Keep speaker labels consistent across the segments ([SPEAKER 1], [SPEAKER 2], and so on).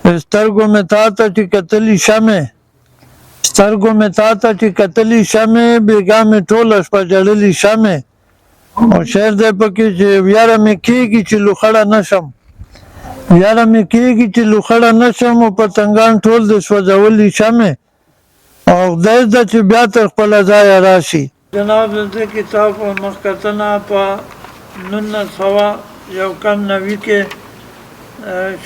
[SPEAKER 1] سترګو مې تا ته چې کتلې شمې سترګو مې تا ته چې کتلې شمې بېګا مې ټوله شپه ژړلې شمې او شعر دی پکې چې یاره مې کېږي چې لوخړه نه شم یاره مې کېږي چې لوخړه نه شم او پتنګان ټول د سوځولي شمې او خدای زده چې بیا تر خپله ځایه راشي. جناب د دې کتاب مخکتنه په 1991 کې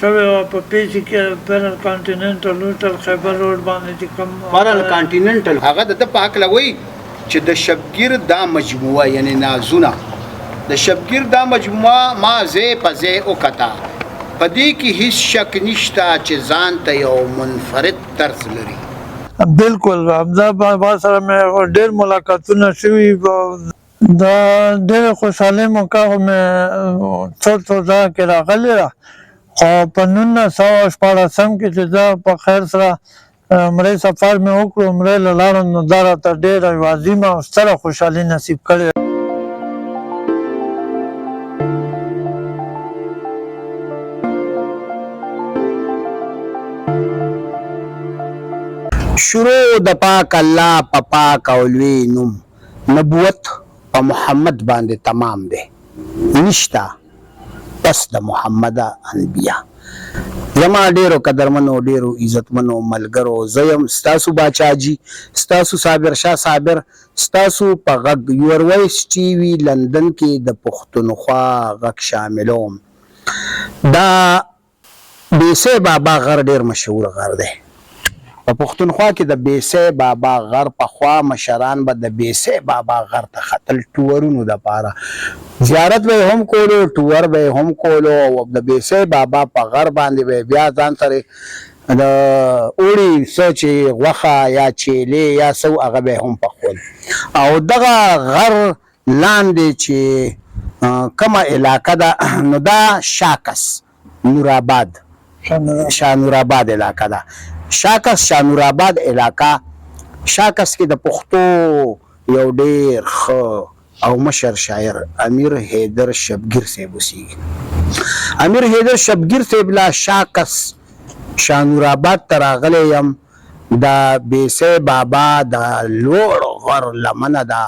[SPEAKER 1] شوی وه په پیسې کې برن کانټیننټل هوټل خیبر روډ باندې چې کوم
[SPEAKER 2] برن کانټیننټل هغه د په هکله وایي چې د شبګیر دا مجموعه یعنی نازونه د شبګیر دا مجموعه ما ځای په ځای وکته په دې کې هیڅ شک نشته چې ځان ته یو منفرد طرز لري.
[SPEAKER 1] بالکل حمزه بابا سره مې ډېر ملاقاتونه شوي دا ډېره خوشحالۍ موقع خو مې څو ځایه کې راغلې ده خو په 1914 کې چې زه په خیر سره عمرې سفر مې وکړو عمرې له لاړم نو دا راته ډېره یوه عظیمه او ستره خوشحالي نصیب کړې.
[SPEAKER 2] شروع د پاک الله په پاک او لوی نوم نبوت په محمد باندې تمام دی نشته پس د محمد انبیا. زما ډیرو قدرمنو ډیرو عزتمنو ملګرو زه یم ستاسو باچاجي ستاسو صابر شاه صابر ستاسو په غږ یور وایس ټي وي لندن کې د پښتونخوا غږ شاملوم. دا بیسه بابا غر ډیر مشهور غر دی په پښتونخوا کې د بیسه بابا غر په خوا مشران به د بیسه بابا غر ته ختل ټورونو د پاره زیارت به هم کولو ټور به هم کولو او د بیسه بابا په غر باندې به بیا ځان سره د اوړي سوچي غوخه یا چیلې یا سو هغه به هم پخول او دغه غر لاندې چې کومه علاقه ده نو دا شاکس نورآباد شانورآباد علاقه ده شاکس شانورآباد علاقه شاکس کې د پښتو یو ډېر ښه او مشر شاعر امیر حیدر شبگیر صاحب اوسېږي. امیر حیدر شبگیر صاحب لا شاکس شانورآباد ته راغلی یم د بیسه بابا د لوړ غر لمنه ده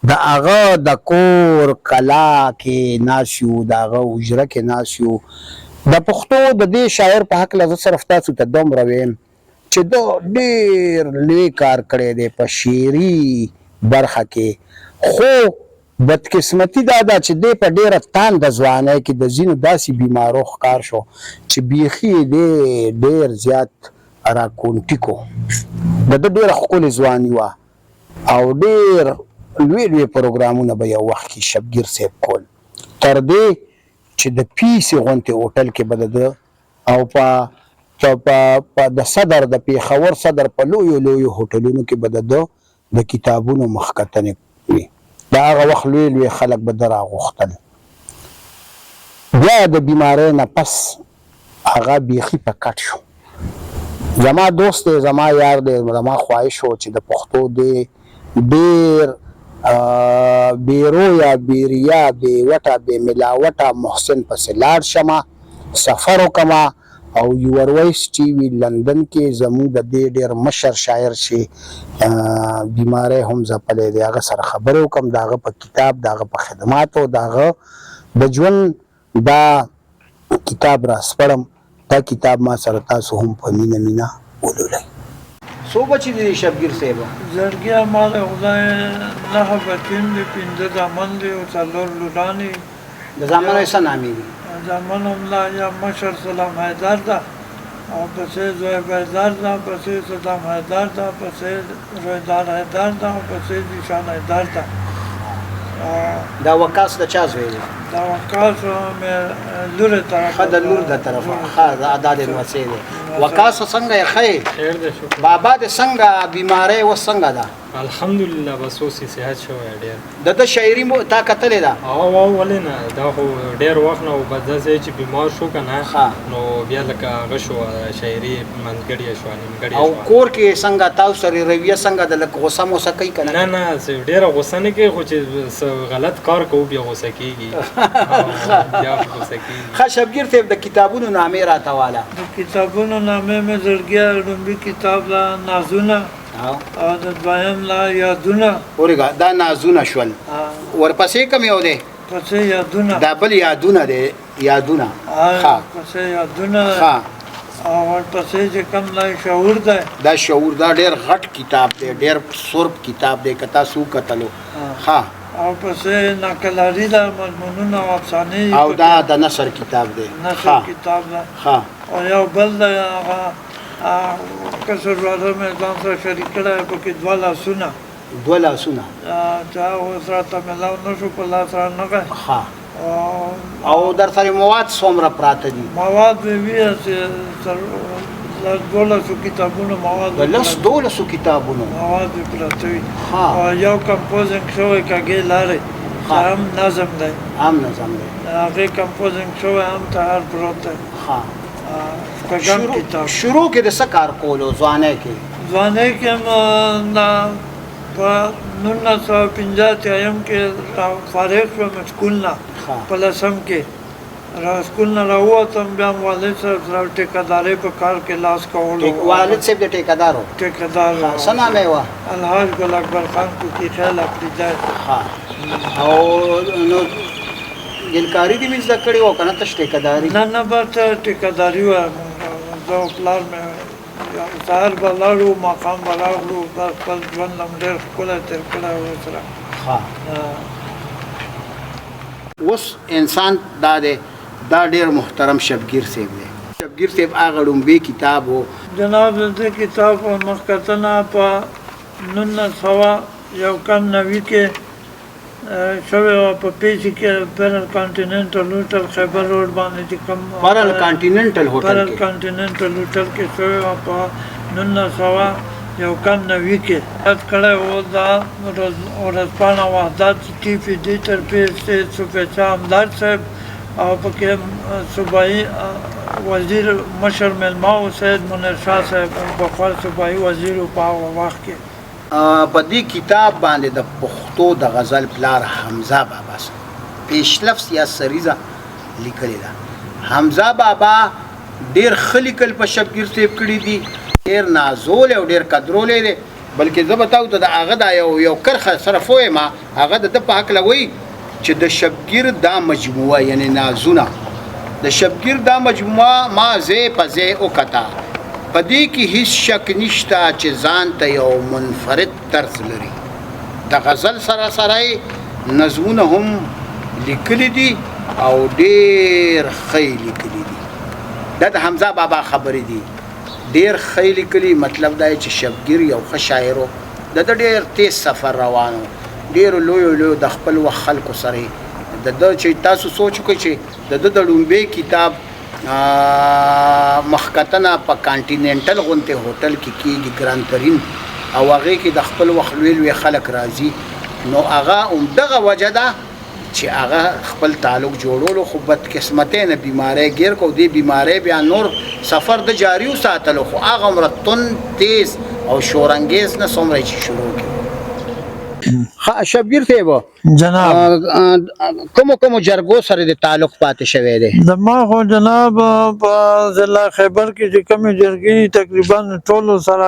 [SPEAKER 2] د هغه د کور کلا کې ناست یو د هغه حجره کې ناست یو د پښتو د دې شاعر په هکله زه صرف تاسو ته دومره ویم چې دا ډېر لوی کار کړی دی په شعري برخه کې خو بدقسمتي دا ده چې دی په ډېره تانده ځوانۍ کې د ځینو داسې بیمارو ښکار شو چې بیخي دی ډېر زیات راکونټي کو د ده ډېره ښکلې ځواني وه او ډېر لوی لوی پروګرامونه به یو وخت کې شبگیر صاحب کول تر دې چې د پیسې غونتې هوټل کې به د ده او په د صدر د پیښور صدر په لویو لویو هوټلونو کې به د ده د کتابونو مخکتنې وي د هغه وخت لوی لوی خلک به ده راغوښتل. بیا د بیمارۍ نه پس هغه بیخي په کټ شو. زما دوست دی زما یار دی زما خواهش و چې د پښتو دی ډېر بیرویه بیریا بیوټه بې ملاوټه محسن پسې لاړ شمه سفر وکړمه او یور وایس ټي وي لندن کې زموږ د دې ډېر مشر شاعر چې بیماری هم ځپلی دی هغه سره خبرې وکړم د هغه په کتاب د هغه په خدماتو د هغه د ژوند دا کتاب راسپړم دا کتاب ما سره تاسو هم په مینه مینه ولولئ. څو بچي دي شبگیر صاحب؟
[SPEAKER 1] زړګیه ما د خدای 9 بچین دي 15 زامن دي او 4 لورانې.
[SPEAKER 2] د زامنو یې څه نامې دي؟
[SPEAKER 1] زامن همدا یا مشر سلام حیدر ده او پسې زویب حیدر ده پسې صدام حیدر ده پسې رویدار حیدر ده او پسې ذیشان حیدر ده.
[SPEAKER 2] دا وقاص د چا زوی دی؟
[SPEAKER 1] دا وقاص مې لورې طرفه
[SPEAKER 2] ښه د لور د طرفه ښه دا د لمسۍ دی. وقاص څنګه یې ښه بابا دې څنګه بیماری اوس څنګه ده؟
[SPEAKER 3] الحمدلله بس اوس یې صحت شوی ډېر.
[SPEAKER 2] د شاعري مو تا کتلې ده؟
[SPEAKER 3] ولې نه، دا خو ډېر وخت نه و، بس داسې چې بیمار شو که نه نو بیا لکه هغه شو شاعري منځګړې شوه نیمګړې شوه.
[SPEAKER 2] او کور کې څنګه تاسو سره رویه څنګه د لکه غوسه موسه کوي که
[SPEAKER 3] نه نه ډېره غوسه نه کوي، خو چې غلط کار کوو بیا غوسه کېږي. بیا غوسه کېږي.
[SPEAKER 2] ښه شبګیر صاحب د کتابونو نامې راته واله.
[SPEAKER 1] د کتابونو نامې مې زړګیا لومبي کتاب لا نازونه او د دویم لا یادونه.
[SPEAKER 2] اورېږه دا نازونه شول، ورپسې کوم یو دی؟
[SPEAKER 1] پسې یادونه.
[SPEAKER 2] دا بل یادونه دی، یادونه.
[SPEAKER 1] پسې یادونه او ورپسې چې کوم لا شعور دی.
[SPEAKER 2] دا شعور دا ډېر غټ کتاب دی، ډېر سورب کتاب دی که تاسو وکتلو.
[SPEAKER 1] او پسې ناکلاري ده، مضمونونه او افسانې.
[SPEAKER 2] او دا د نثر کتاب دی.
[SPEAKER 1] نثر کتاب ده. او یو بل دی هغه کسر راته مې ځان سره شریک کړی پکې 2 لاسونه.
[SPEAKER 2] 2 لاسونه
[SPEAKER 1] چا اوس راته میلاو نه شو، په لاس رانغی.
[SPEAKER 2] او در سره مواد څومره پراته دي؟
[SPEAKER 1] مواد مې وي چې 12 کتابونه مواد.
[SPEAKER 2] د 12 کتابونو
[SPEAKER 1] مواد پراته وي. او یو کمپوزینګ شوی کاږې لارې هم نظم دی.
[SPEAKER 2] هم نظم دی.
[SPEAKER 1] هغې کمپوزینګ شوی هم تیار پروت دی.
[SPEAKER 2] شروع کې د څه کار کولو ځوانۍ کې؟
[SPEAKER 1] ځوانۍ کې په 1950 کې فارغ شوم سکول نه، په 10 کې سکول نه راووتم. بیا م والد صاحب سره ټیکهدارۍ په کار کې لاس کولو.
[SPEAKER 2] والد صاحب د ټیکهدار و؟
[SPEAKER 1] ټیکهدار و.
[SPEAKER 2] څه نام یې وه؟
[SPEAKER 1] الحاج ګل اکبر خان کوکي خیل افریدی.
[SPEAKER 2] او نو ګلکاري دې مې زده کړې وه که نه تش ټیکهداري؟
[SPEAKER 1] نه بس ټیکهداري وه. زه او پلار مې سهار به لاړو، ماښام به راغلو، بس خپل ژوند هم ډېر ښکلی تېر کړی و ورسره.
[SPEAKER 2] اوس انسان دا دی، دا ډېر محترم شبګیر صاحب دی. شبګیر صاحب هغه لومبی کتاب و
[SPEAKER 1] جناب د دې کتاب مخکتنه په 1991 کې شوی و په پیسې کې پیرل کانټیننټل هوټل خیبر روډ باندې چې کوم
[SPEAKER 2] پیرل کانټیننټل هوټل
[SPEAKER 1] کې شوی و په 1991 کې یاد کړی و. دا ورځپاڼه وحدت چیف ایډیټر پیر سید صوفي شاه همدرد صاحب او پکې صوبایي وزیر مشر میلمه و سید منیر شاه صاحب بخار صوبایي وزیر په هغه وخت کې.
[SPEAKER 2] په دې کتاب باندې د پښتو د غزل پلار حمزه بابا پیشلفظ یا سریزه لیکلې ده. حمزه بابا ډېر ښه لیکل په شبګیر صاحب کړي دي، ډېر نازول او ډېر قدرولی دی. بلکې زه به تاسو ته د هغه دا یو کرښه سره ووایم، هغه د ده په هکله وایي چې د شبګیر دا مجموعه یعنې نازونه د شبګیر دا مجموعه ما ځای په ځای وکته، په دې کې هیڅ شک نشته چې ځان ته یو منفرد طرز لري. د غزل سره سره نظمونه هم لیکلي دي او ډېر ښه یې لیکلي دي. دا د حمزه بابا خبرې دي، ډېر ښه یې لیکلي. مطلب دا چې شبګیر یو ښه شاعر و، د ده ډېر تیز سفر روان و، ډېرو لویو د خپل وخت خلکو سره د ده چې تاسو سوچ وکړئ چې د ده د لومبی کتاب مخکتنه په کانټیننټل غونتې هوټل کې کېږي ګران ترین، او هغې کې د خپل وخت لوی خلک راځي. نو هغه همدغه وجه ده چې هغه خپل تعلق جوړولو، خو بدقسمتۍ نه بیماری ګیر کو. دې بیماری بیا نور سفر د جاري وساتلو، خو هغه عمره تند تیز او شورانګیز نه څومره چې شروع کړي. شبګیر صاحب
[SPEAKER 1] جناب
[SPEAKER 2] کومو جرګو سره د تعلق پاتې شوی دی؟
[SPEAKER 1] زما خو جناب په ضلع خیبر کې چې کومې جرګې دي تقریبا ټولو سره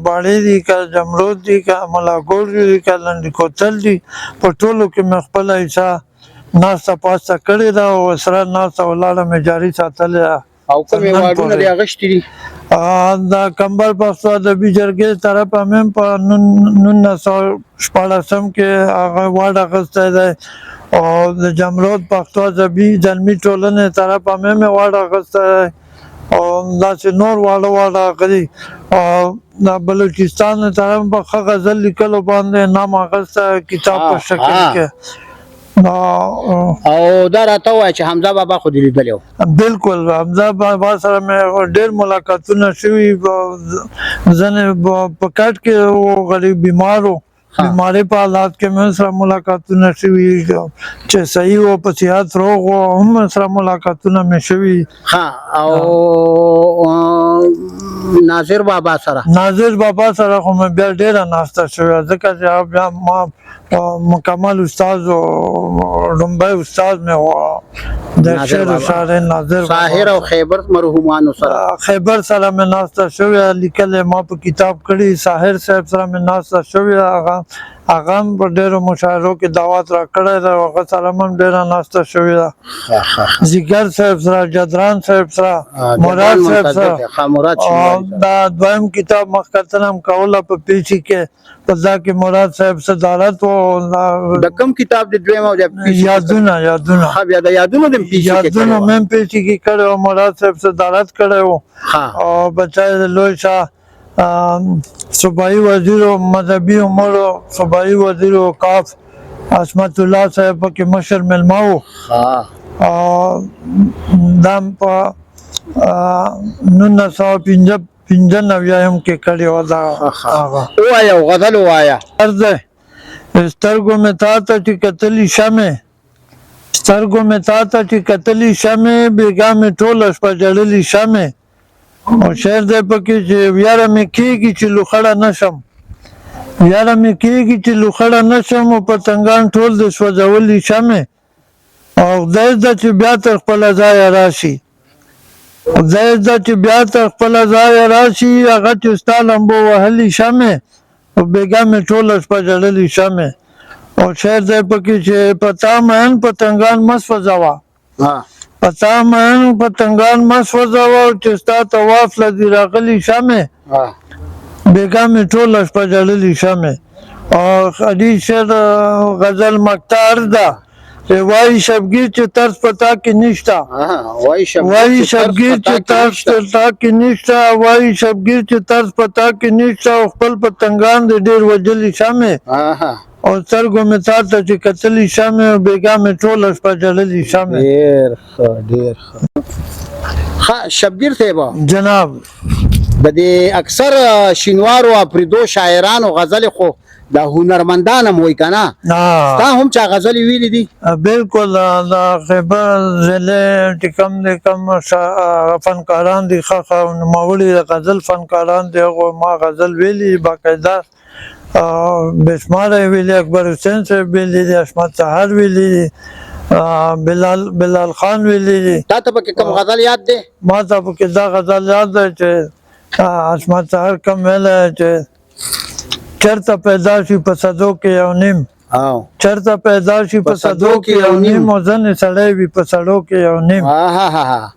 [SPEAKER 1] باڼې دي، که جمرود دي، که ملاګور دي، که لنډي کوتل دي، په ټولو کې مې خپله حصه ناسته پاسته کړې ده او سره ناسته ولاړه مې جاري ساتلې ده.
[SPEAKER 2] او کومې واډونه دې اغوښتي دي؟
[SPEAKER 1] د کمبر پښتو ادبي جرګې طرفه مې په 1914 کې هغه واډ اخیستی دی، او د جمرود پښتو ادبي زلمي ټولنې طرفه مې واډ اخیستی دی، او داسې نور واړه اخلي. او د بلوچستان طرف په ښه غزل لیکلو باندې نام اخیستی کتاب په شکل کې.
[SPEAKER 2] او دا راته ووایه چې حمزه بابا خو دې لیدلی و؟
[SPEAKER 1] بالکل حمزه بابا سره مې ډېر ملاقاتونه شوي. ځنې په کټ کې و، غریب بیمار و، بیماری په حالات کې مې سره ملاقاتونه شوي چې صحیح و په صحت روغ و هم سره ملاقاتونه مې شوي.
[SPEAKER 2] ها او ناظر بابا سره
[SPEAKER 1] ناظر بابا سره خو مې بیا ډېره ناسته شوې ځکه چې بیا ما مکمل استاد او لومبی استاد مې و د شعر و شاعر ناظر
[SPEAKER 2] طاهر او خیبر مرحومانو سره
[SPEAKER 1] خیبر سره مې ناسته شوې لیکل ما په کتاب کړي طاهر صاحب سره مې ناسته شوې هغه هم په ډېرو مشاعرو کې دعوت راکړی دی هغه سره هم ډېره ناسته شوې ده. ځیګر صاحب سره جدران صاحب سره مراد صاحب سره دا دویم کتاب مخکتن هم کوله په پیچي کې په ځا کې مراد صاحب صدارت و
[SPEAKER 2] د کوم کتاب د دویم او د
[SPEAKER 1] یادونه
[SPEAKER 2] بیا د یادونو د پیچي کې
[SPEAKER 1] یادونه مې پیچي کې کړی و مراد صاحب صدارت کړی و او بچای د لوی شاه صوبائی وزیر و مذہبی امور و صوبائی وزیر اوقاف عصمت الله صاحب پکې مشر ملما و دام په 1995 کې کړی و دا
[SPEAKER 2] وایا غزل وایا
[SPEAKER 1] ارزه سترګو مې تا ته چې کتلې شمه سترګو مې تا ته چې کتلې شمه بیګا مې ټوله شپه جړلې شمه او شعر دی پکې چې یاره مې کېږي چې لوخړه نشم یاره مې کېږي چې لوخړه نشم او پتنګان ټول د سوځولي شمې او خدای زده چې بیا تر خپله ځایه راشي خدای زده چې بیا تر خپله ځایه راشي هغه چې ستا لمبو وهلي شمې او بېګا مې ټوله شپه جړلي شمې او شعر دی پکې چې په تا مین پتنګان مه سوځوه پتا من پتنګان مسوځوه چې ستا طواف له دې راغلي شمې بېګا مې ټوله شپه جړلې شمې او حدیث شعر غزل مقطع ده چې وایي شبګیر چې طرز پتا کې نشته وایي شبګیر چې طرز پتا کې نشته وایي شبګیر چې طرز پتا کې نشته او خپل پتنګان دې ډېر وجلي شمې او سترګو مې تا ته چې کتلې شمې او بېګا مې ټوله شپه جړلې شمې.
[SPEAKER 2] ډېر ښه شبګیر صاحب
[SPEAKER 1] جناب
[SPEAKER 2] د دې اکثر شینوارو افریدو شاعرانو غزل خو د هنرمندان هم وایي که نه ستا هم چا غزلې ویلي دي
[SPEAKER 1] بالکل د خیبر ضلع چې کوم دی کوم فنکاران دي ښه نوموړي د غزل فنکاران دي هغو ما غزل ویلي باقاعده بشماره ویلی اکبر حسین صاحب ویلی دی حشمت سحر ویلی دی بلال خان ویلی دی
[SPEAKER 2] تا ته پکې کوم غزل یاد دی
[SPEAKER 1] ما ته پکې دا غزل یاد دی چې حشمت سحر کوم ویلی چې چرته پیدا شي په صدو کې یو نیم چرته پیدا شي په صدو کې یو نیم او ځنې سړی وي په سړو کې یو نیم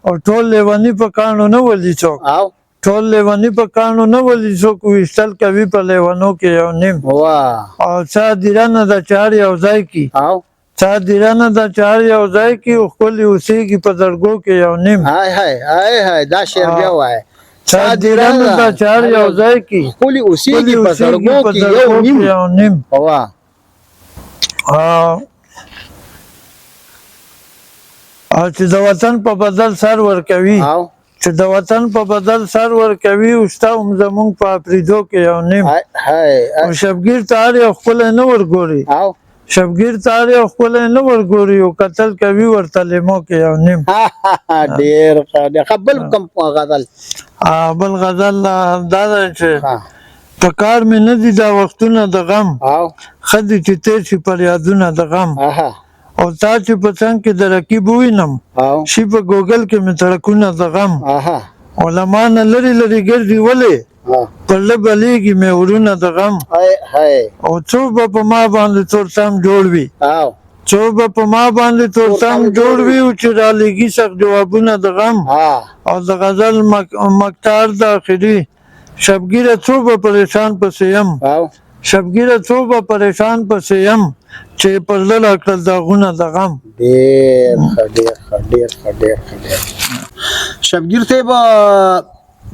[SPEAKER 1] او ټول لیوني په کاڼو نه ولي څوک ټول لیوني په کاڼو نه ولي څوک ویشتل کوي په لیونو کې یو نیم او چا دیرانه د چار یو ځای کې چا دیرانه د چار یو ځای کې او ښکلي اوسېږي په زړګو کې یو نیم
[SPEAKER 2] دا شعر بیا وایه
[SPEAKER 1] چا دیرانه د چار یو ځای کې
[SPEAKER 2] ښکلي اوسېږي په زړګو کې یو نیم
[SPEAKER 1] او چې د وطن په بدل سر ورکوي چې د وطن په بدل سر ورکوي او شته هم زمونږ په اپریدو کې یو نیم او شبګیر ته هر یو ښکلی نه ورګوري شبګیر ته هر یو ښکلی نه ورګوري او کتل کوي ورته لیمو کې یو نیم
[SPEAKER 2] ډېر ښه بل کوم غزل
[SPEAKER 1] بل غزل دا دی چې په کار مې نه دي دا وختونه د غم ښه دي چې تېر شي پر یادونه د غم او تا چې په څنګ کې د رقیب ووینم شي په ګوګل کې مې تړکونه د غم علما نه لرې لرې ګرځي ولې پر له بلیږي مې ورونه د غم او څوک به په ما باندې تورتم جوړ وي څوک به په ما باندې تورتم جوړ وي او چې رالیږي سخت جوابونه د غم او د غزل مقطع داخلي شبګیره څوک به پریشان پسې یم شبګیره څوک به پریشان پسې یم چې پر لړ کړل داغونه د غم
[SPEAKER 2] ډېر شبګیر صاحب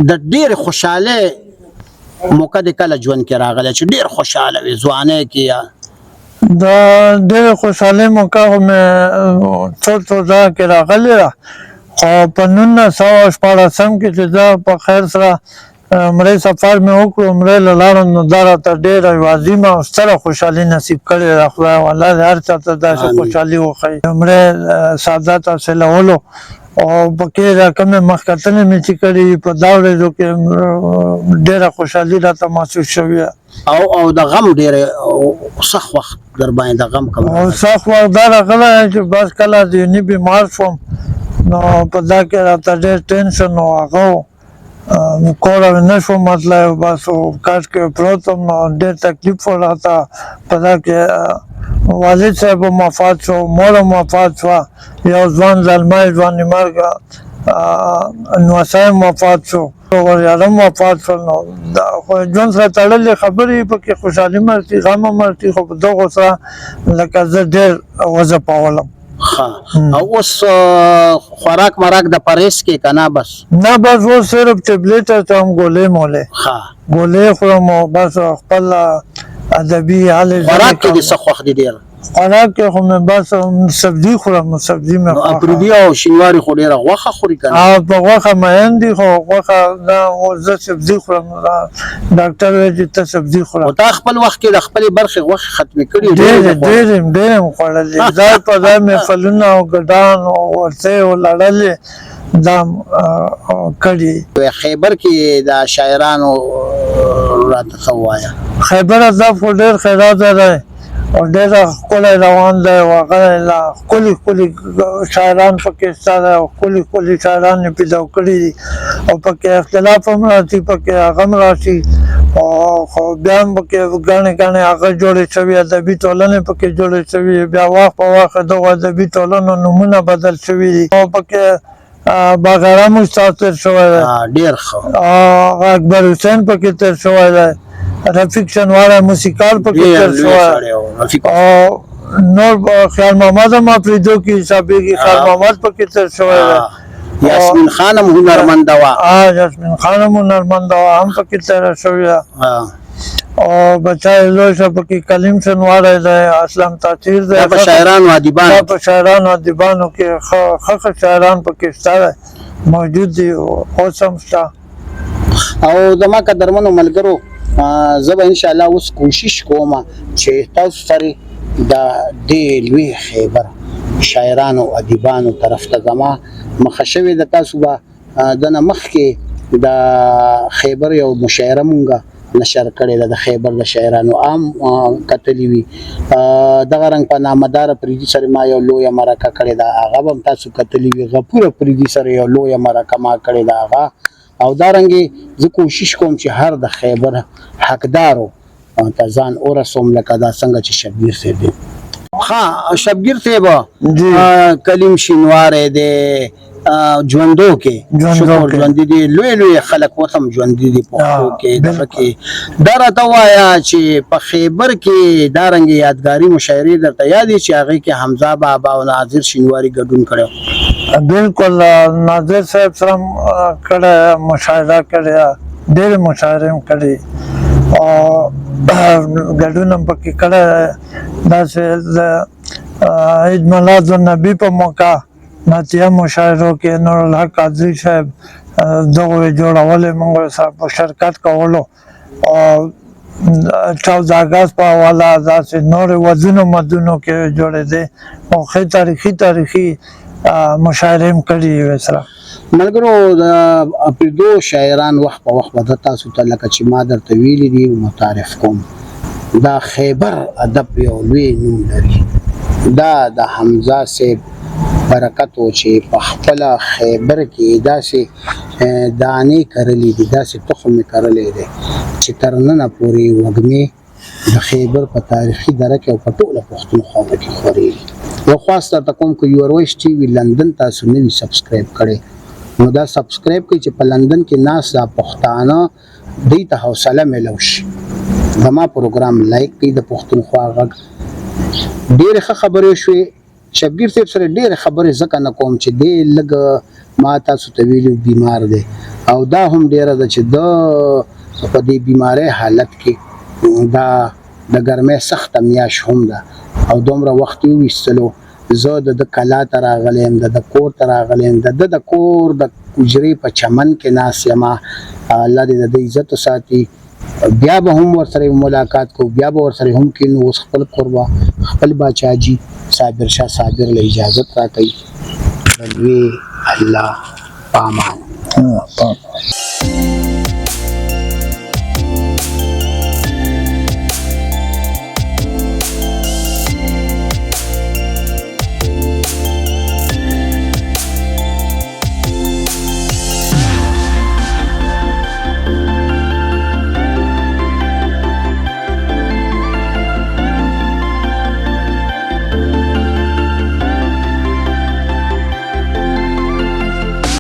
[SPEAKER 2] د ډېر خوشاله موقع د کله ژوند کې راغلی چې ډېر خوشاله وي ځوانۍ کې یا
[SPEAKER 1] د ډېر خوشاله موقع مې څو ځای کې راغلی ده خو په 1914 کې چې زه په خیر سره عمرې سفر مې وکړو عمرې له لاړم نو دا راته ډېره یوه عظیمه او ستره خوشحالي نصیب کړې ده خدای والله دې هر چا ته داسې خوشحالي وښیي عمرې سعادت حاصلولو او پکې دا کومې مخکتنې مې چې کړي په دا ورځو کې ډېره خوشحالي راته محسوس شوې ده
[SPEAKER 2] او د غم ډېر سخت وخت در باندې د غم کوم
[SPEAKER 1] او سخت وخت دا راغلی چې بس کله ذهني بیمار شوم نو په دا کې راته ډېر ټینشن او هغه کوره مې نه شوم مطلب بس کاش کې پروت وم نو ډېر تکلیف و راته په دا کې والد صاحب هم وفات شو مور هم وفات شوه یو ځوان زلمی ځوانې مرګه نوسی هم وفات شو وریاله هم وفات شول نو دا خو ژوند سره تړلې خبرې پکې خوشحالي مرتي غم هم مرتي خو په دغو سره لکه زه ډېر وځپولم
[SPEAKER 2] او اوس خوراک مراک د پرهیز کې که نه بس
[SPEAKER 1] نه بس اوس صرف ټبلیټ اچوم ګولۍ مولۍ ګولۍ خورم او بس خپل ادبي هلې
[SPEAKER 2] خوراک کې دې څه خوښ دي ډېر
[SPEAKER 1] خوراک کې خو مې بس سبزي خورم سبزي مې خوښه
[SPEAKER 2] اپرودي او شینواري خو ډېره غوښه خوري که نه
[SPEAKER 1] په غوښه مین دي خو غوښه زه سبزي خورم ډاکټر وایي چې ته سبزي خوره
[SPEAKER 2] خو تا خپل وخت کې د خپلې برخې غوښې ختمې کړي
[SPEAKER 1] ډېرې مې خوړلې ځای په ځای مې فلونه او ګډان او ورڅۍ او لړلې دا کړي
[SPEAKER 2] خیبر کې د شاعرانو راته څه ووایه
[SPEAKER 1] خیبر عذاب خو ډېر خیراته دی او ډېره ښکلی روان دی او هغه ښکلي شاعران پکې شته دی او ښکلي شاعران یې پیدا کړي دي او پکې اختلاف هم راځي پکې هغه هم راشي خو بیا هم پکې ګڼې هغه جوړې شوي ادبي ټولنې پکې جوړې شوي بیا وخت په وخت دغو ادبي ټولنو نومونه بدل شوي دي او پکې باغرام استاد تېر شوی دی
[SPEAKER 2] ډېر ښه
[SPEAKER 1] اکبر حسین پکې تېر شوی دی رفیق شنواری موسیقار پکې تېر شوی او نور خیال محمد هم اپریدو کې حسابېږي خیال محمد پکې تېر شوی دی
[SPEAKER 2] یاسمین خان هم هنرمنده وه
[SPEAKER 1] یاسمین خان هم هنرمنده وه هم پکې تېره شوې ده او بچای لوی شه پکې کلیم شنواری دی اسلم تاثیر دی
[SPEAKER 2] دا په شاعرانو
[SPEAKER 1] ادیبانو کې ښه شاعران پکې شته دی موجود دي اوس هم شته
[SPEAKER 2] او زما قدرمنو ملګرو زه به انشاءالله اوس کوشش کوم چې تاسو سره د دې لوی خیبر شاعرانو ادیبانو طرف ته زما مخه شوې ده تاسو به دنه مخکې د خیبر یو مشاعره مونږه نشر کړې ده د خیبر د شاعرانو عام کتلې وي دغه رنګ په نامدار پریدي سره ما یو لویه مرکه کړې ده هغه به هم تاسو کتلې وي غفور پریدي سره یو لویه مرکه ما کړې ده هغه او دارنګې زه کوشش کوم چې هر د خیبر حقدارو ته ځان ورسوم لکه دا څنګه چې شبگیر صاحب دی شبگیر صاحب کلیم شینواری دی ژوندو کې شکر ژوندي دي لوی خلک اوس هم ژوندي دي پښتو کې دغه کې دا راته ووایه چې په خیبر کې دارنګې یادګاري مشاعرې درته یاد دي چې هغې کې حمزه بابا او ناظر شینواري ګډون کړی
[SPEAKER 1] بالکل ناظر صاحب سره کړی مشاعره کړې ډېرې مشاعرې هم کړي او ګډون هم پکې کړی داسې د عید میلاد النبي په موقع نعتیه مشاعرو کې نورالحق قادري صاحب دغو یې جوړولې موږ سره په شرکت کولو او 14 اګست په حواله داسې نورې ودونو مدونو کې جوړېدې او ښې تاریخي مشاعرې هم کړي وې سره
[SPEAKER 2] ملګرو د اپریدو شاعران وخت په وخت به تاسو ته لکه چې ما درته ویلي دي متعارف کوم دا خیبر ادب یو لوی نوم لري دا د حمزه صاحب برکت و چې په خپله خیبر کې داسې دانې کرلې دي داسې تخم یې کرلی دی چې تر ننه پورې وږمې د خیبر په تاریخي دره کې او په ټوله پښتونخوا کې خورېږي یو خواست درته کوم که یور ویس ټي وي لندن تاسو نه وي سبسکرایب کړی نو دا سبسکرایب کړئ چې په لندن کې ناست دا پښتانه دوی ته حوصله میلو شي زما پروګرام لایک کړئ د پښتونخوا غږ ډېرې ښه خبرې شوې شبگیر صاحب سره ډېرې خبرې ځکه نه کوم چې دی لږ ما تاسو ته ویلي بیمار دی او دا هم ډېره ده چې ده په دې بیمارۍ حالت کې دا د ګرمۍ سخته میاشت هم ده او دومره وخت یې ویستلو زه د کلا ته راغلی یم د کور ته راغلی یم د کور د کجري په چمن کې ناس یما الله دې د عزت ساتي بیا به هم ورسره ملاقات کو بیا به ورسره هم کې نو خپل قربا خپل باچاجي صابر شاه صابر له اجازه راکړي الله پامان